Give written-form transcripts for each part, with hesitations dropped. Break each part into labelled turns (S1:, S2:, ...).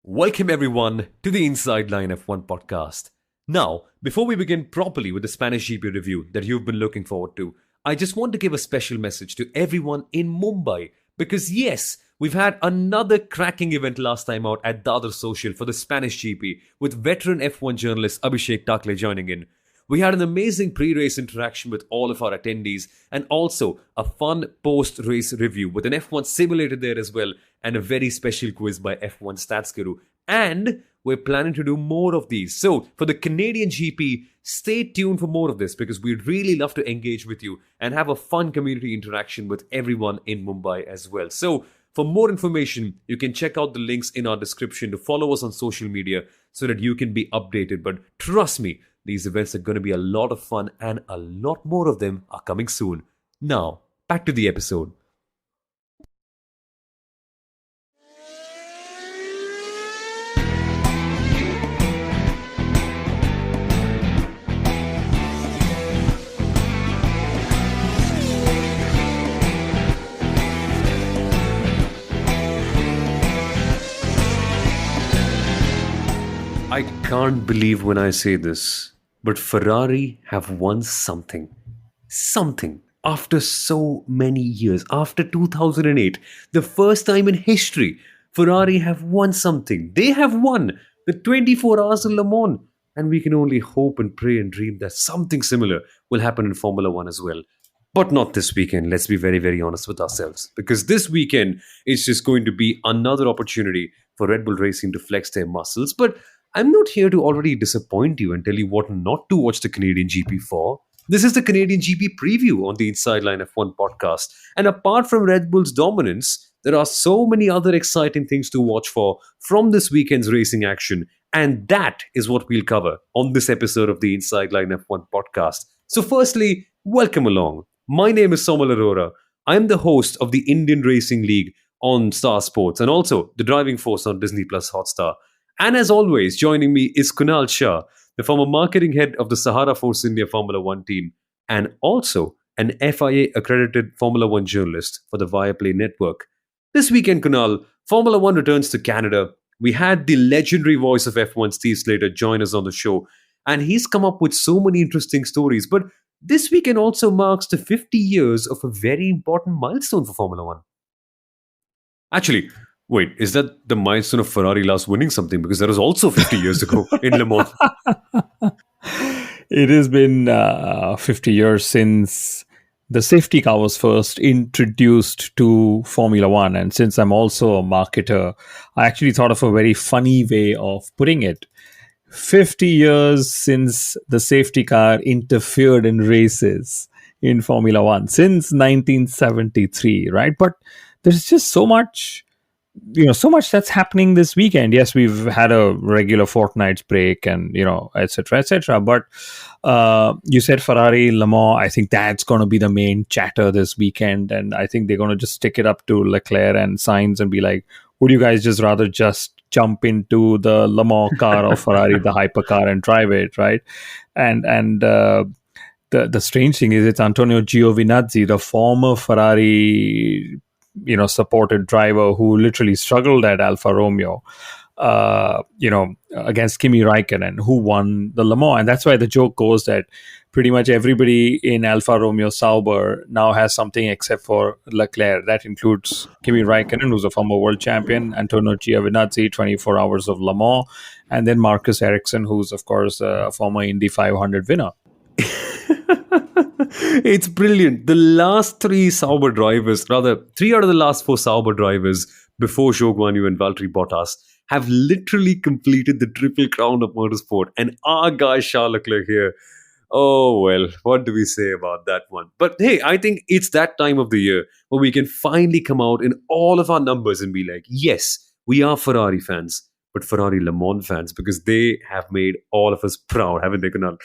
S1: Welcome everyone to the Inside Line F1 podcast. Now, before we begin properly with the Spanish GP review that you've been looking forward to, I just want to give a special message to everyone in Mumbai because yes, we've had another cracking event last time out at Dadar Social for the Spanish GP with veteran F1 journalist Abhishek Takle joining in. We had an amazing pre-race interaction with all of our attendees and also a fun post-race review with an F1 simulator there as well and a very special quiz by F1 Stats Guru. And we're planning to do more of these. So for the Canadian GP, stay tuned for more of this because we'd really love to engage with you and have a fun community interaction with everyone in Mumbai as well. So for more information, you can check out the links in our description to follow us on social media so that you can be updated. But trust me, these events are going to be a lot of fun and a lot more of them are coming soon. Now, back to the episode. I can't believe when I say this, but Ferrari have won something. Something. After so many years, after 2008, the first time in history, Ferrari have won something. They have won the 24 Hours of Le Mans. And we can only hope and pray and dream that something similar will happen in Formula One as well. But not this weekend, let's be very, very honest with ourselves. Because this weekend is just going to be another opportunity for Red Bull Racing to flex their muscles. But I'm not here to already disappoint you and tell you what not to watch the Canadian GP for. This is the Canadian GP preview on the Inside Line F1 podcast. And apart from Red Bull's dominance, there are so many other exciting things to watch for from this weekend's racing action. And that is what we'll cover on this episode of the Inside Line F1 podcast. So firstly, welcome along. My name is Somal Arora. I'm the host of the Indian Racing League on Star Sports and also the Driving Force on Disney Plus Hotstar. And as always, joining me is Kunal Shah, the former marketing head of the Sahara Force India Formula One team, and also an FIA-accredited Formula One journalist for the Viaplay network. This weekend, Kunal, Formula One returns to Canada. We had the legendary voice of F1, Steve Slater, join us on the show, and he's come up with so many interesting stories. But this weekend also marks the 50 years of a very important milestone for Formula One. Actually, wait, is that the milestone of Ferrari last winning something? Because that was also 50 years ago in Le Mans.
S2: It has been 50 years since the safety car was first introduced to Formula One. And since I'm also a marketer, I actually thought of a very funny way of putting it. 50 years since the safety car interfered in races in Formula One, since 1973, right? But there's just so much that's happening this weekend. Yes, we've had a regular fortnight's break and, et cetera, et cetera. But you said Ferrari, Le Mans, I think that's going to be the main chatter this weekend. And I think they're going to just stick it up to Leclerc and Sainz and be like, would you guys just rather just jump into the Le Mans car or Ferrari, the hypercar, and drive it, right? And the strange thing is it's Antonio Giovinazzi, the former Ferrari supported driver who literally struggled at Alfa Romeo, against Kimi Raikkonen, who won the Le Mans. And that's why the joke goes that pretty much everybody in Alfa Romeo Sauber now has something except for Leclerc. That includes Kimi Raikkonen, who's a former world champion, Antonio Giovinazzi, 24 Hours of Le Mans, and then Marcus Ericsson, who's, of course, a former Indy 500 winner.
S1: It's brilliant. The last three Sauber drivers, rather, three out of the last four Sauber drivers before Zhou Guanyu and Valtteri Bottas have literally completed the Triple Crown of motorsport. And our guy Charles Leclerc here, oh well, what do we say about that one? But hey, I think it's that time of the year where we can finally come out in all of our numbers and be like, yes, we are Ferrari fans, but Ferrari Le Mans fans, because they have made all of us proud, haven't they, Kunal?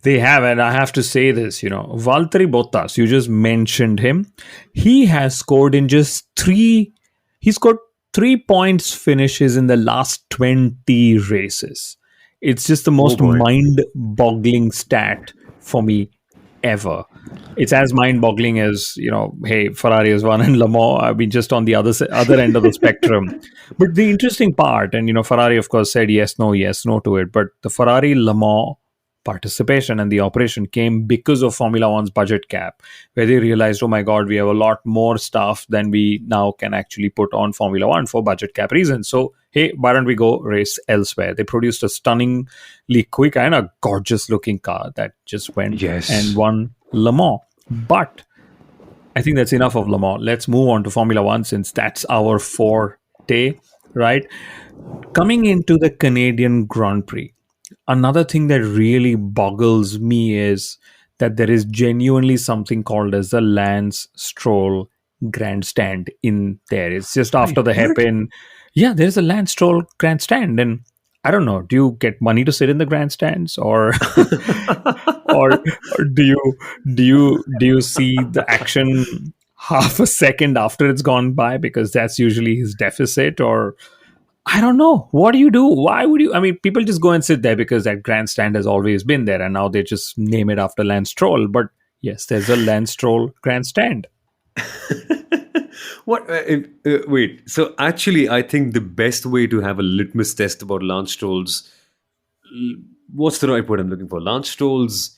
S2: They have, and I have to say this, Valtteri Bottas, you just mentioned him. He has scored he scored 3 points finishes in the last 20 races. It's just the most mind-boggling stat for me ever. It's as mind-boggling as, hey, Ferrari has won and Le Mans. I mean, just on the other end of the spectrum. But the interesting part, and Ferrari, of course, said yes, no to it. But the Ferrari Le Mans participation and the operation came because of Formula One's budget cap, where they realized, oh my God, we have a lot more stuff than we now can actually put on Formula One for budget cap reasons. So, hey, why don't we go race elsewhere? They produced a stunningly quick and a gorgeous looking car that just went and
S1: Yes.
S2: won Le Mans. But I think that's enough of Le Mans. Let's move on to Formula One since that's our forte, right? Coming into the Canadian Grand Prix, another thing that really boggles me is that there is genuinely something called as the Lance Stroll grandstand in there. It's just
S1: Wait,
S2: after the
S1: what?
S2: hairpin. Yeah, there's a Lance Stroll grandstand, and I don't know. Do you get money to sit in the grandstands, or or do you see the action half a second after it's gone by because that's usually his deficit? Or I don't know. What do you do? Why would you? I mean, people just go and sit there because that grandstand has always been there, and now they just name it after Lance Stroll. But yes, there's a Lance Stroll grandstand.
S1: What? Wait. So actually, I think the best way to have a litmus test about Lance Stroll's, what's the right word I'm looking for? Lance Stroll's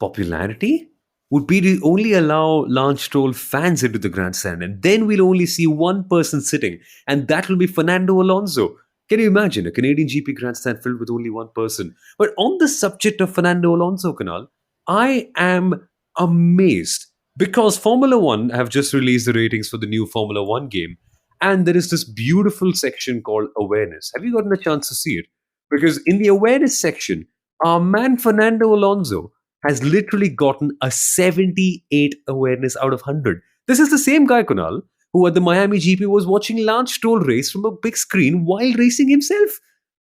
S1: popularity would be to only allow Lance Stroll fans into the grandstand, and then we'll only see one person sitting, and that will be Fernando Alonso. Can you imagine a Canadian GP grandstand filled with only one person? But on the subject of Fernando Alonso, Kanal, I am amazed because Formula One have just released the ratings for the new Formula One game, and there is this beautiful section called awareness. Have you gotten a chance to see it? Because in the awareness section, our man Fernando Alonso has literally gotten a 78 awareness out of 100. This is the same guy, Kunal, who at the Miami GP was watching Lance Stroll race from a big screen while racing himself.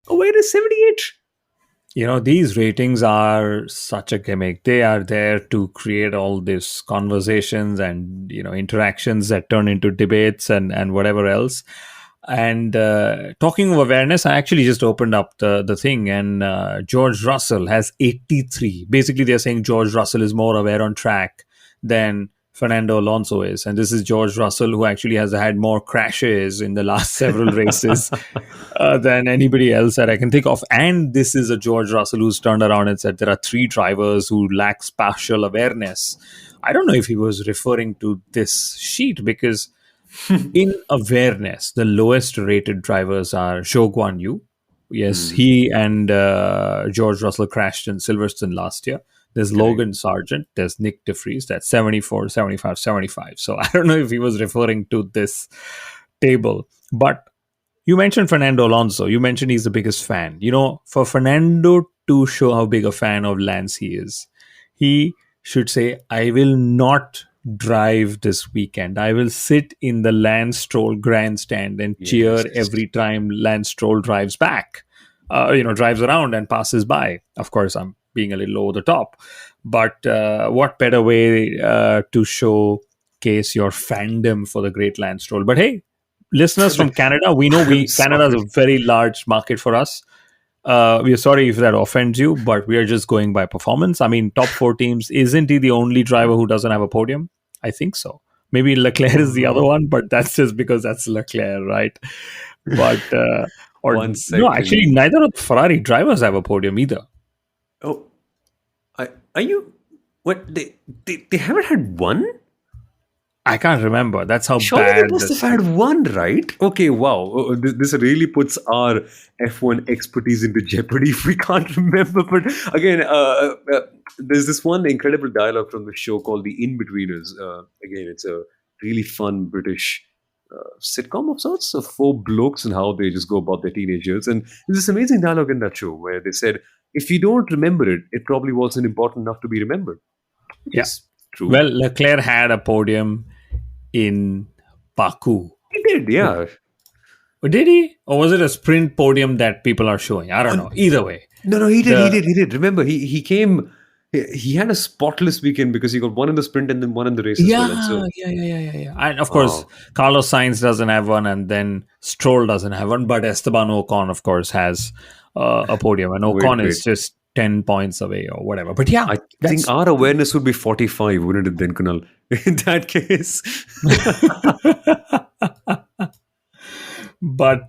S1: Awareness 78.
S2: These ratings are such a gimmick. They are there to create all these conversations and interactions that turn into debates and whatever else. And talking of awareness, I actually just opened up the thing, and George Russell has 83. Basically, they're saying George Russell is more aware on track than Fernando Alonso is. And this is George Russell, who actually has had more crashes in the last several races than anybody else that I can think of. And this is a George Russell who's turned around and said there are three drivers who lack spatial awareness. I don't know if he was referring to this sheet because in awareness, the lowest rated drivers are Zhou Guan Yu. Yes,
S1: Hmm,
S2: he and George Russell crashed in Silverstone last year. There's
S1: correct.
S2: Logan Sargent. There's Nick DeFries. That's 74, 75, 75. So I don't know if he was referring to this table. But you mentioned Fernando Alonso. You mentioned he's the biggest fan. For Fernando to show how big a fan of Lance he is, he should say, I will not drive this weekend. I will sit in the Lance Stroll grandstand and cheer
S1: Yes.
S2: every time Lance Stroll drives back, drives around and passes by. Of course, I'm being a little over the top. But what better way to showcase your fandom for the great Lance Stroll? But hey, listeners from Canada, we know
S1: I'm
S2: Canada is
S1: sorry.
S2: a very large market for us. We are sorry if that offends you, but we are just going by performance. I mean, top four teams. Isn't he the only driver who doesn't have a podium? I think so. Maybe Leclerc is the other one, but that's just because that's Leclerc, right? But or
S1: One
S2: no, actually,
S1: second.
S2: neither of the Ferrari drivers have a podium either.
S1: Oh, are you? What? They haven't had one?
S2: I can't remember. That's how
S1: Surely they
S2: bad
S1: must have
S2: this.
S1: had one, right? Okay, wow. This really puts our F1 expertise into jeopardy if we can't remember. But again, there's this one incredible dialogue from the show called The In-Betweeners. Again, it's a really fun British sitcom of sorts of four blokes and how they just go about their teenage years. And there's this amazing dialogue in that show where they said, if you don't remember it, it probably wasn't important enough to be remembered, which
S2: Yeah.
S1: is true.
S2: Well, Leclerc had a podium in Baku.
S1: He did, yeah.
S2: Did he? Or was it a sprint podium that people are showing? I don't know. Either way,
S1: No, no, he did, he
S2: the
S1: did, he did. Remember, he came. He had a spotless weekend because he got one in the sprint and then one in the race as well. And
S2: yeah,
S1: so,
S2: yeah. And of course,
S1: wow,
S2: Carlos Sainz doesn't have one, and then Stroll doesn't have one, but Esteban Ocon, of course, has a podium, and
S1: wait,
S2: Ocon
S1: wait.
S2: is just 10 points away or whatever. But yeah,
S1: I think
S2: that's
S1: our awareness would be 45, wouldn't it then, Kunal? In that case.
S2: but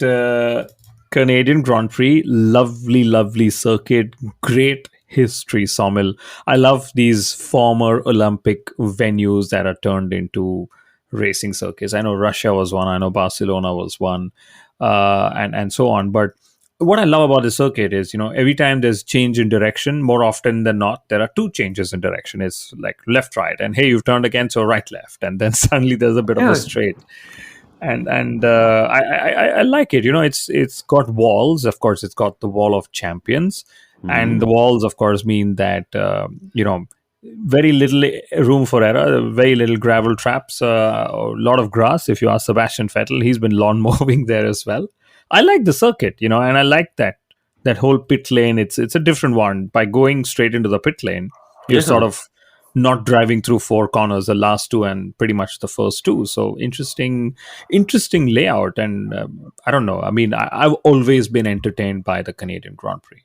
S2: Canadian Grand Prix, lovely, lovely circuit, great history, Sawmill. I love these former Olympic venues that are turned into racing circuits. I know Russia was one, I know Barcelona was one, and so on. But what I love about the circuit is, every time there's change in direction, more often than not, there are two changes in direction. It's like left, right, and hey, you've turned again, so right, left, and then suddenly there's a bit of a
S1: Yeah.
S2: straight, and I like it. It's got walls. Of course, it's got the wall of champions, and the
S1: Mhm.
S2: walls, of course, mean that very little room for error, very little gravel traps, a lot of grass. If you ask Sebastian Vettel, he's been lawn mowing there as well. I like the circuit, and I like that whole pit lane. It's a different one. By going straight into the pit lane, you're
S1: Yeah.
S2: sort of not driving through four corners, the last two and pretty much the first two. So interesting layout. And I don't know. I mean, I've always been entertained by the Canadian Grand Prix.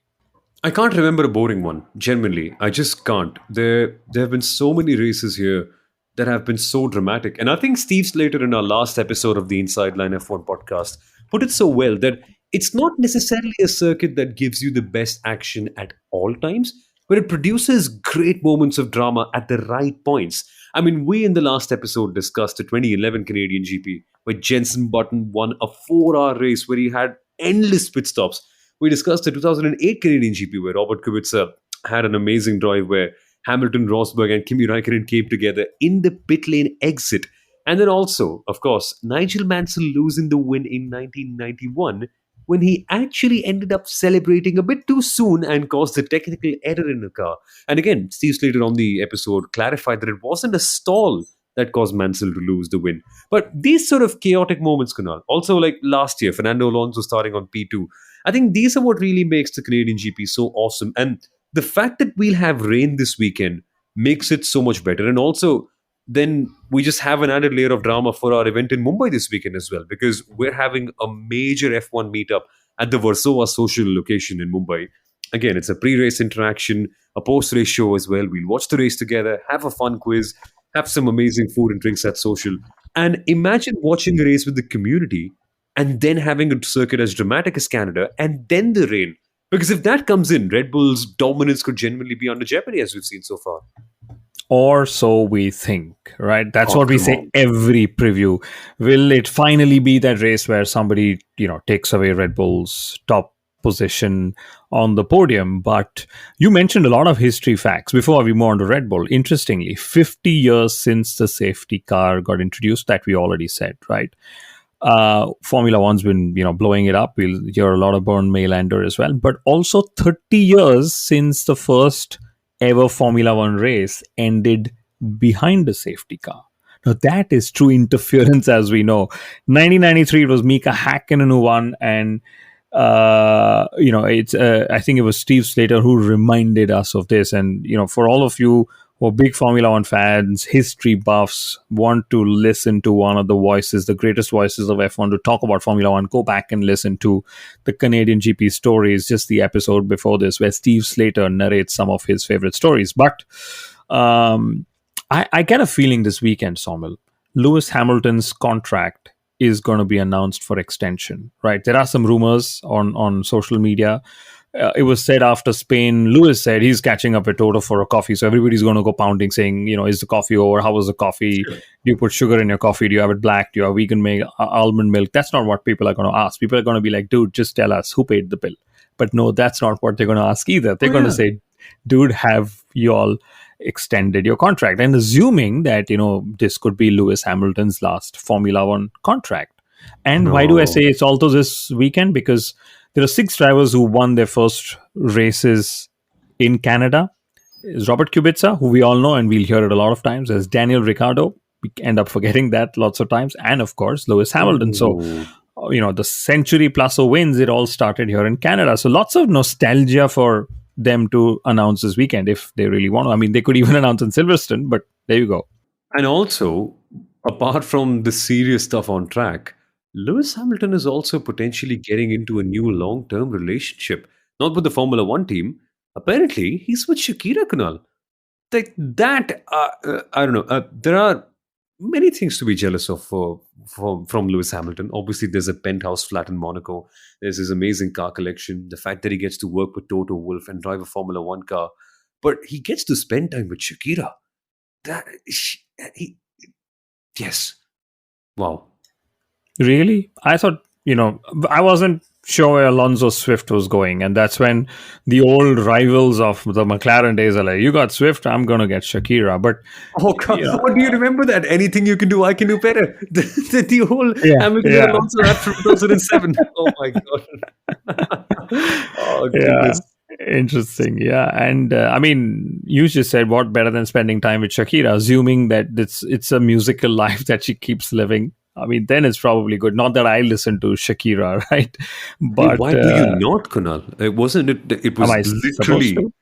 S1: I can't remember a boring one, genuinely. I just can't. There have been so many races here that have been so dramatic. And I think Steve Slater in our last episode of the Inside Line F1 podcast put it so well that it's not necessarily a circuit that gives you the best action at all times, but it produces great moments of drama at the right points. I mean, we in the last episode discussed the 2011 Canadian GP where Jenson Button won a 4-hour race where he had endless pit stops. We discussed the 2008 Canadian GP where Robert Kubica had an amazing drive where Hamilton, Rosberg, and Kimi Raikkonen came together in the pit lane exit. And then also, of course, Nigel Mansell losing the win in 1991 when he actually ended up celebrating a bit too soon and caused a technical error in the car. And again, Steve Slater on the episode clarified that it wasn't a stall that caused Mansell to lose the win. But these sort of chaotic moments, Kunal, also like last year, Fernando Alonso starting on P2, I think these are what really makes the Canadian GP so awesome. And the fact that we'll have rain this weekend makes it so much better. And also, then we just have an added layer of drama for our event in Mumbai this weekend as well, because we're having a major F1 meetup at the Versova social location in Mumbai. Again, it's a pre race interaction, a post race show as well. We'll watch the race together, have a fun quiz, have some amazing food and drinks at social. And imagine watching a race with the community and then having a circuit as dramatic as Canada and then the rain. Because if that comes in, Red Bull's dominance could genuinely be under jeopardy as we've seen so far.
S2: Or so we think, right? That's
S1: Oh,
S2: what we
S1: come
S2: say
S1: on.
S2: every preview. Will it finally be that race where somebody, takes away Red Bull's top position on the podium? But you mentioned a lot of history facts before we move on to Red Bull. Interestingly, 50 years since the safety car got introduced, that we already said, right? Formula One's been, blowing it up. We'll hear a lot of Bernd Maylander as well. But also 30 years since the first ever Formula One race ended behind a safety car. Now that is true interference, as we know. 1993, it was Mika Hakkinen who won, and it's I think it was Steve Slater who reminded us of this. And for all of you who are big Formula One fans, history buffs, want to listen to one of the voices, the greatest voices of F1 to talk about Formula One, go back and listen to the Canadian GP stories, just the episode before this, where Steve Slater narrates some of his favorite stories. But I get a feeling this weekend, Somil, Lewis Hamilton's contract is going to be announced for extension, right? There are some rumors on social media. It was said after Spain, Lewis said he's catching up with Toto for a coffee. So everybody's going to go pounding saying, is the coffee over? How was the coffee?
S1: Sure.
S2: Do you put sugar in your coffee? Do you have it black? Do you have vegan milk, almond milk? That's not what people are going to ask. People are going to be like, dude, just tell us who paid the bill. But no, that's not what they're going to ask either. They're
S1: Oh,
S2: going to
S1: yeah.
S2: say, dude, have you all extended your contract? And assuming that, this could be Lewis Hamilton's last Formula One contract. And why do I say
S1: No.
S2: it's also this weekend? Because there are 6 drivers who won their first races in Canada. Is Robert Kubica, who we all know and we'll hear it a lot of times, as Daniel Ricciardo. We end up forgetting that lots of times. And of course, Lewis Hamilton. So,
S1: Oh.
S2: the century plus of wins, it all started here in Canada. So lots of nostalgia for them to announce this weekend if they really want to. I mean, they could even announce in Silverstone, but there you go.
S1: And also, apart from the serious stuff on track, Lewis Hamilton is also potentially getting into a new long term relationship, not with the Formula One team, Apparently, he's with Shakira, Kunal. Like that, I don't know. There are many things to be jealous of from Lewis Hamilton. Obviously, there's a penthouse flat in Monaco. There's his amazing car collection. The fact that he gets to work with Toto Wolff and drive a Formula One car, but he gets to spend time with Shakira. That he, yes, wow.
S2: Really? I thought, I wasn't sure where Alonso Swift was going. And that's when the old rivals of the McLaren days are like, you got Swift, I'm going to get Shakira. But,
S1: Oh God!
S2: you know,
S1: What do you remember that? Anything you can do, I can do better. The whole
S2: yeah,
S1: Hamilton and
S2: yeah,
S1: Alonso had from 2007. Oh my God! Oh
S2: yeah.
S1: goodness!
S2: Interesting. Yeah. And I mean, you just said what better than spending time with Shakira, assuming that it's a musical life that she keeps living. I mean, then it's probably good. Not that I listen to Shakira, right?
S1: Hey,
S2: But
S1: why do you not, Kunal? It wasn't it? It
S2: am
S1: was
S2: I supposed
S1: literally
S2: to?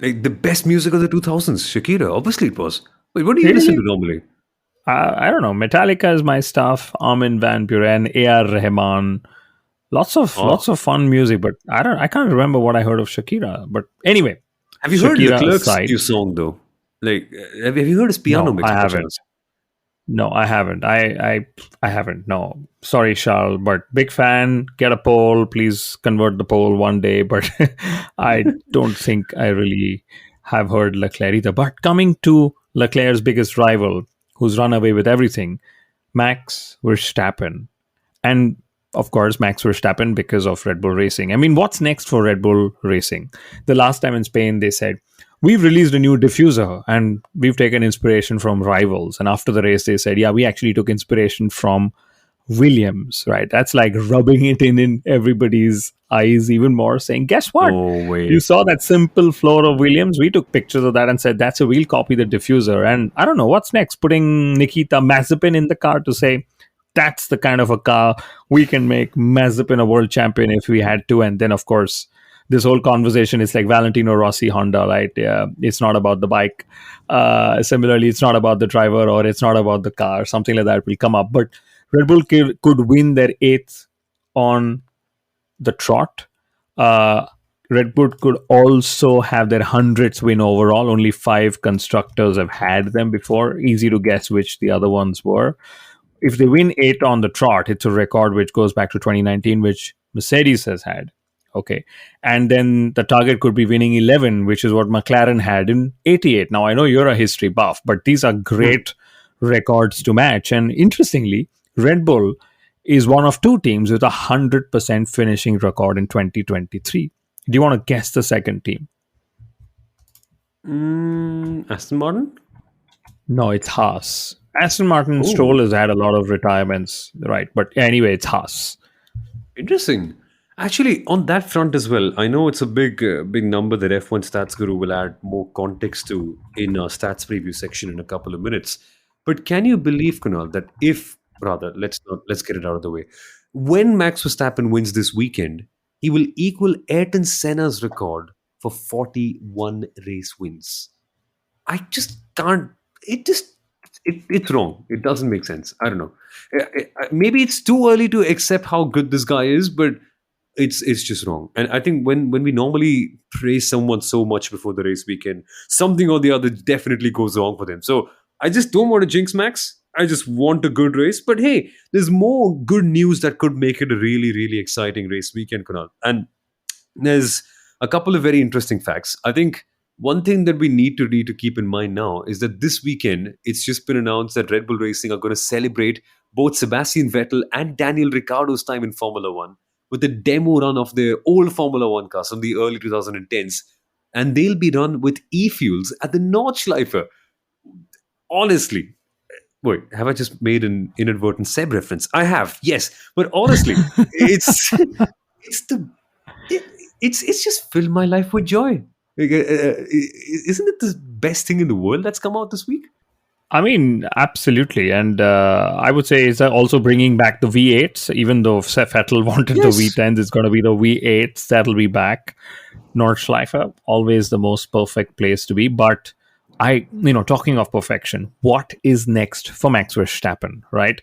S1: like the best music of the 2000s. Shakira, obviously it was. Wait, what do you listen to
S2: Really?
S1: normally?
S2: I don't know. Metallica is my stuff. Armin van Buren, A.R. Rahman. Lots
S1: Oh,
S2: of fun music, but I can't remember what I heard of Shakira. But anyway,
S1: have you heard
S2: Shakira
S1: Leclerc's
S2: aside,
S1: new song though? Like, have you heard his piano
S2: no,
S1: mix
S2: I
S1: by
S2: haven't.
S1: chance?
S2: No, I haven't. I haven't. No, sorry, Charles, but big fan. Get a poll, please. Convert the poll one day. But I don't think I really have heard Leclerc either. But coming to Leclerc's biggest rival, who's run away with everything, Max Verstappen. And of course, Max Verstappen because of Red Bull Racing. I mean, what's next for Red Bull Racing? The last time in Spain, they said, we've released a new diffuser and we've taken inspiration from rivals. And after the race, they said, yeah, we actually took inspiration from Williams, right? That's like rubbing it in everybody's eyes even more, saying, guess what?
S1: No
S2: You
S1: way.
S2: saw that simple floor of Williams. We took pictures of that and said, that's a we'll copy the diffuser. And I don't know what's next, putting Nikita Mazepin in the car to say, that's the kind of a car we can make Mazepin a world champion if we had to. And then, of course, this whole conversation is like Valentino Rossi Honda, right? Yeah, it's not about the bike. Similarly, it's not about the driver or it's not about the car. Something like that will come up. But Red Bull could win their eighth on the trot. Uh, Red Bull could also have their hundredth win overall. Only five constructors have had them before. Easy to guess which the other ones were. If they win eight on the trot, it's a record which goes back to 2019, which Mercedes has had. Okay. And then the target could be winning 11, which is what McLaren had in 88. Now, I know you're a history buff, but these are
S1: Hmm.
S2: great records to match. And interestingly, Red Bull is one of two teams with a 100% finishing record in 2023. Do you want to guess the second team?
S1: Aston Martin.
S2: No, it's Haas. Aston Martin Stroll
S1: Oh,
S2: has had a lot of retirements, right? But anyway, it's Haas.
S1: interesting. Actually, on that front as well, I know it's a big number that F1 Stats Guru will add more context to in our stats preview section in a couple of minutes. But can you believe, Kunal, that if rather let's get it out of the way. When Max Verstappen wins this weekend, he will equal Ayrton Senna's record for 41 race wins. I just can't. It just it's wrong. It doesn't make sense. I don't know. Maybe it's too early to accept how good this guy is, but it's just wrong. And I think when we normally praise someone so much before the race weekend, something or the other definitely goes wrong for them. So I just don't want to jinx Max. I just want a good race. But hey, there's more good news that could make it a really exciting race weekend, Kunal. And there's a couple of very interesting facts. I think one thing that we need to keep in mind now is that this weekend it's just been announced that Red Bull Racing are going to celebrate both Sebastian Vettel and Daniel Ricciardo's time in Formula One with a demo run of their old Formula One cars from the early 2010s, and they'll be run with e-fuels at the Nordschleife. Honestly, wait, have I just made an inadvertent Seb reference? I have, yes, but honestly, it's it's the it, it's just filled my life with joy. Isn't it the best thing in the world that's come out this week?
S2: I mean, absolutely. And I would say it's also bringing back the V8s, even though Vettel wanted the
S1: Yes.
S2: V10s, it's going to be the V8s that'll be back. Nordschleife, always the most perfect place to be. But talking of perfection, what is next for Max Verstappen, right?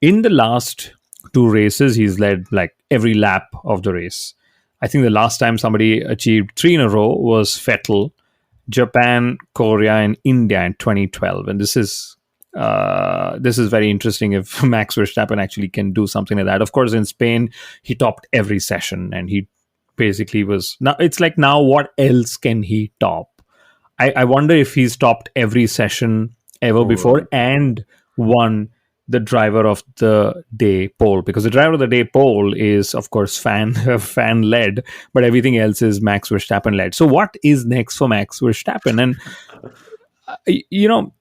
S2: In the last two races, he's led like every lap of the race. I think the last time somebody achieved three in a row was Vettel, Japan, Korea, and India in 2012. And this is very interesting if Max Verstappen actually can do something like that. Of course, in Spain, he topped every session, and he basically was now. It's like now, what else can he top? I wonder if he's topped every session ever
S1: Oh,
S2: before and won the driver of the day poll, because the driver of the day poll is of course fan led, but everything else is Max Verstappen led. So what is next for Max Verstappen? And you know,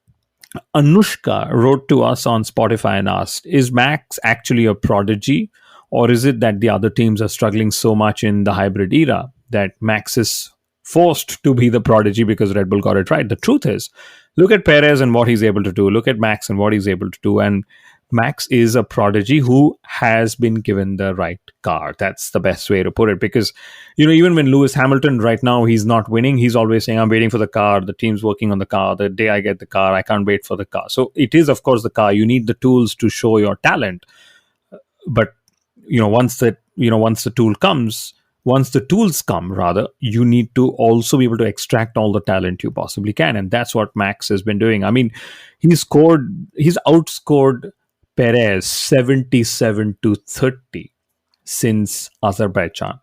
S2: Anushka wrote to us on Spotify and asked, is Max actually a prodigy? Or is it that the other teams are struggling so much in the hybrid era that Max is forced to be the prodigy because Red Bull got it right? The truth is, look at Perez and what he's able to do. Look at Max and what he's able to do. And Max is a prodigy who has been given the right car. That's the best way to put it. Because, even when Lewis Hamilton right now, he's not winning, he's always saying, I'm waiting for the car. The team's working on the car. The day I get the car, I can't wait for the car. So it is, of course, the car. You need the tools to show your talent. But, once the tool comes, once the tools come, rather, you need to also be able to extract all the talent you possibly can. And that's what Max has been doing. I mean, he's outscored Perez 77-30 since Azerbaijan.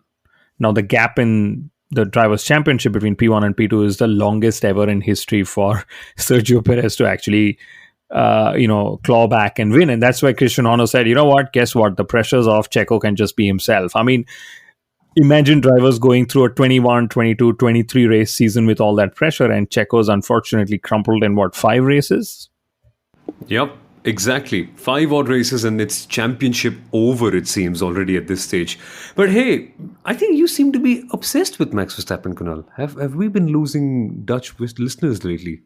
S2: Now, the gap in the Drivers' Championship between P1 and P2 is the longest ever in history for Sergio Perez to actually, claw back and win. And that's why Christian Horner said, you know what, guess what? The pressure's off. Checo can just be himself. I mean, imagine drivers going through a 21, 22, 23 race season with all that pressure, and Checo's unfortunately crumpled in what, 5 races?
S1: yep, exactly. 5 odd races and it's championship over, it seems, already at this stage. But hey, I think you seem to be obsessed with Max Verstappen, Kunal. Have we been losing Dutch listeners lately?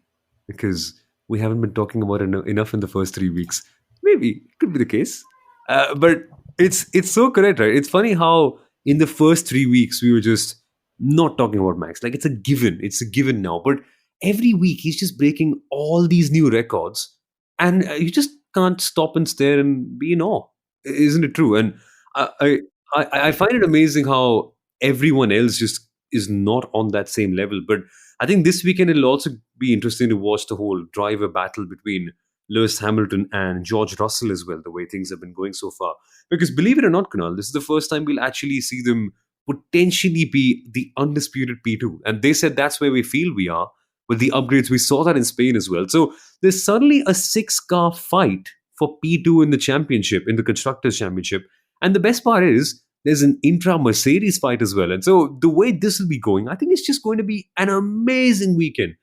S1: Because we haven't been talking about it enough in the first 3 weeks. Maybe it could be the case. But it's so correct, right? It's funny how in the first 3 weeks we were just not talking about Max. Like it's a given. It's a given now. But every week he's just breaking all these new records, and you just can't stop and stare and be in awe. Isn't it true? And I, I I find it amazing how everyone else just is not on that same level. But I think this weekend it'll also be interesting to watch the whole driver battle between Lewis Hamilton and George Russell as well, the way things have been going so far. Because believe it or not, Kunal, this is the first time we'll actually see them potentially be the undisputed P2. And they said that's where we feel we are with the upgrades. We saw that in Spain as well. So there's suddenly a six-car fight for P2 in the championship, in the Constructors' Championship. And the best part is, there's an intra Mercedes fight as well. And so the way this will be going, I think it's just going to be an amazing weekend.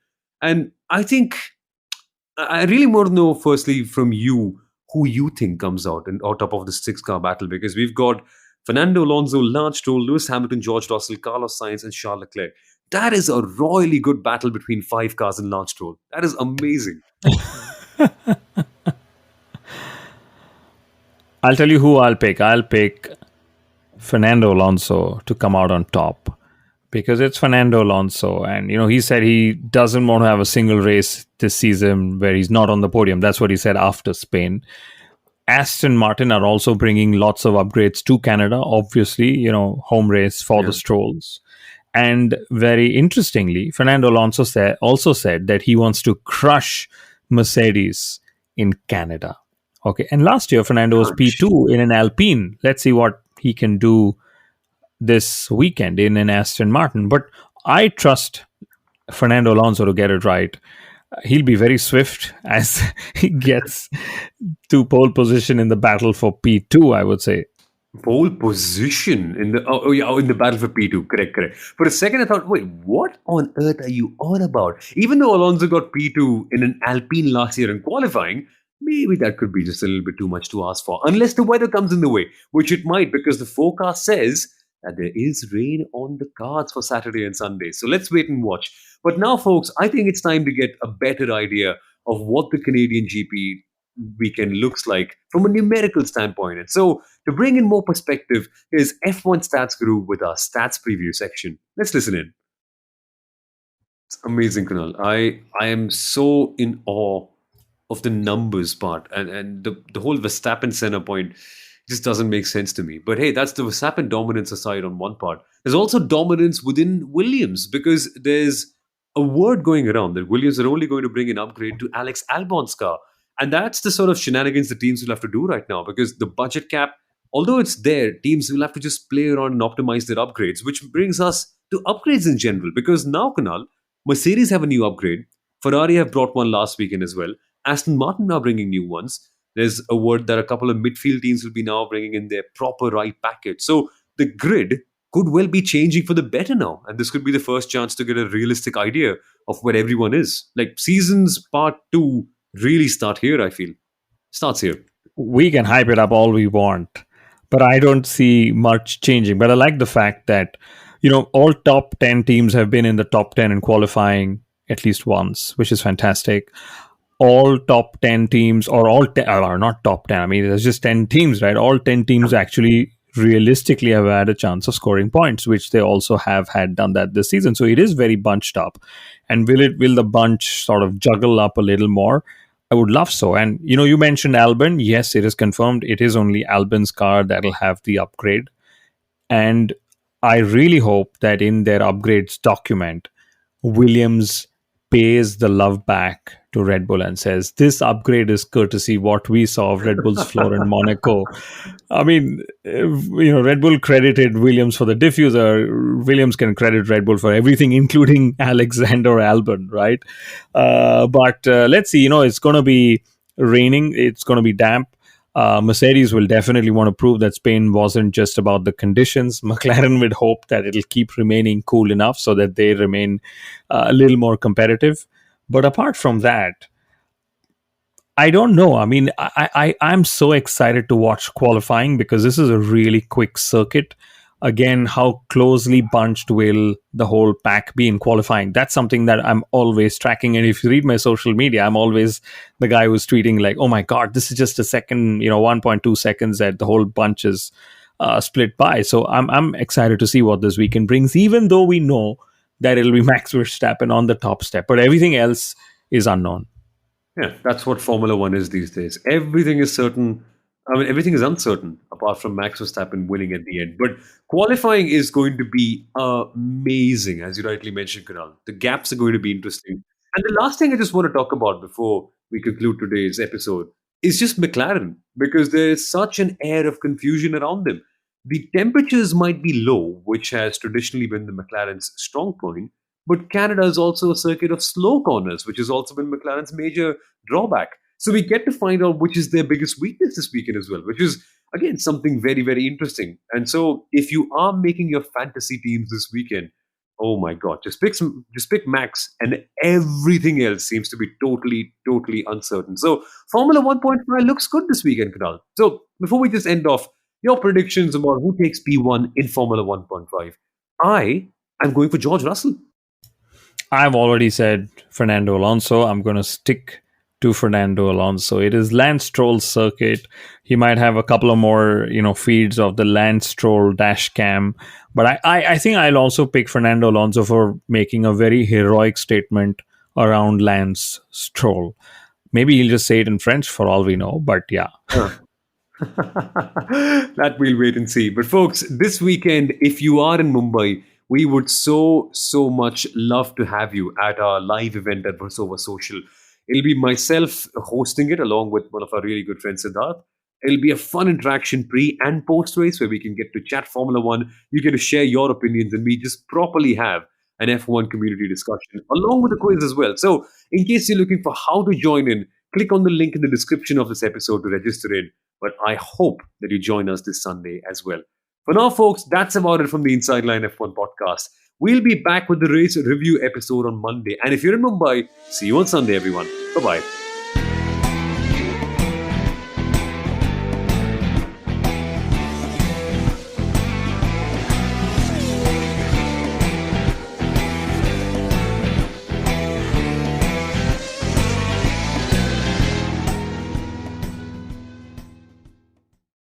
S1: And I think I really want to know, firstly, from you, who you think comes out and out top of the six-car battle, because we've got Fernando Alonso, Lance Stroll, Lewis Hamilton, George Russell, Carlos Sainz, and Charles Leclerc. That is a royally good battle between 5 cars and Lance Stroll. That is amazing.
S2: I'll tell you who I'll pick. I'll pick Fernando Alonso to come out on top, because it's Fernando Alonso. And, he said he doesn't want to have a single race this season where he's not on the podium. That's what he said after Spain. Aston Martin are also bringing lots of upgrades to Canada, obviously, home race for
S1: Yeah.
S2: the Strolls. And very interestingly, Fernando Alonso also said that he wants to crush Mercedes in Canada. Okay. And last year, Fernando was
S1: Crunch.
S2: P2 in an Alpine. Let's see what he can do this weekend in an Aston Martin. But I trust Fernando Alonso to get it right. He'll be very swift as he gets to pole position in the battle for P2, I would say.
S1: Pole position in the yeah, in the battle for P2. Correct, correct. For a second, I thought, wait, what on earth are you on about? Even though Alonso got P2 in an Alpine last year in qualifying, maybe that could be just a little bit too much to ask for, unless the weather comes in the way, which it might, because the forecast says that there is rain on the cards for Saturday and Sunday. So let's wait and watch. But now, folks, I think it's time to get a better idea of what the Canadian GP weekend looks like from a numerical standpoint. And so, to bring in more perspective, is F1 Stats Guru with our stats preview section. Let's listen in. It's amazing, Kunal. I am so in awe of the numbers part, and the whole Verstappen center point just doesn't make sense to me. But hey, that's the Verstappen dominance aside on one part. There's also dominance within Williams because there's a word going around that Williams are only going to bring an upgrade to Alex Albon's car. And that's the sort of shenanigans the teams will have to do right now because the budget cap, although it's there, teams will have to just play around and optimize their upgrades, which brings us to upgrades in general. Because now, Kunal, Mercedes have a new upgrade. Ferrari have brought one last weekend as well. Aston Martin are bringing new ones. There's a word that a couple of midfield teams will be now bringing in their proper right package. So the grid could well be changing for the better now. And this could be the first chance to get a realistic idea of where everyone is. Like seasons part two really start here, I feel. Starts here.
S2: We can hype it up all we want, but I don't see much changing. But I like the fact that, all top 10 teams have been in the top 10 in qualifying at least once, which is fantastic. All top 10 teams, or all 10, or not top 10, I mean, there's just 10 teams, right? All 10 teams actually realistically have had a chance of scoring points, which they also have had done that this season. So it is very bunched up. And will the bunch sort of juggle up a little more? I would love so. And you mentioned Albon. Yes, it is confirmed. It is only Albon's car that'll have the upgrade. And I really hope that in their upgrades document, Williams pays the love back to Red Bull and says, this upgrade is courtesy what we saw of Red Bull's floor in Monaco. I mean, Red Bull credited Williams for the diffuser. Williams can credit Red Bull for everything, including Alexander Albon, right? But let's see, it's going to be raining. It's going to be damp. Mercedes will definitely want to prove that Spain wasn't just about the conditions. McLaren would hope that it'll keep remaining cool enough so that they remain a little more competitive. But apart from that, I don't know. I mean, I'm so excited to watch qualifying because this is a really quick circuit. Again, how closely bunched will the whole pack be in qualifying? That's something that I'm always tracking. And if you read my social media, I'm always the guy who's tweeting like, oh my God, this is just a second, 1.2 seconds that the whole bunch is split by. So I'm excited to see what this weekend brings, even though we know that it'll be Max Verstappen on the top step. But everything else is unknown.
S1: Yeah, that's what Formula One is these days. Everything is certain. I mean, everything is uncertain apart from Max Verstappen winning at the end. But qualifying is going to be amazing, as you rightly mentioned, Kunal. The gaps are going to be interesting. And the last thing I just want to talk about before we conclude today's episode is just McLaren, because there is such an air of confusion around them. The temperatures might be low, which has traditionally been the McLaren's strong point, but Canada is also a circuit of slow corners, which has also been McLaren's major drawback. So we get to find out which is their biggest weakness this weekend as well, which is, again, something very, very interesting. And so if you are making your fantasy teams this weekend, oh my God, just pick Max, and everything else seems to be totally, totally uncertain. So Formula 1.5 looks good this weekend, Kunal. So before we just end off, your predictions about who takes P1 in Formula 1.5. I am going for George Russell.
S2: I've already said Fernando Alonso. I'm going to stick to Fernando Alonso. It is Lance Stroll's circuit. He might have a couple of more, feeds of the Lance Stroll dash cam. But I think I'll also pick Fernando Alonso for making a very heroic statement around Lance Stroll. Maybe he'll just say it in French for all we know. But yeah.
S1: That we'll wait and see. But folks, this weekend, if you are in Mumbai, we would so much love to have you at our live event at Versova Social. It'll be myself hosting it along with one of our really good friends, Siddharth. It'll be a fun interaction pre and post race where we can get to chat Formula One. You get to share your opinions, and we just properly have an F1 community discussion along with the quiz as well. So, in case you're looking for how to join in, click on the link in the description of this episode to register in. But I hope that you join us this Sunday as well. For now, folks, that's about it from the Inside Line F1 podcast. We'll be back with the race review episode on Monday. And if you're in Mumbai, see you on Sunday, everyone. Bye-bye.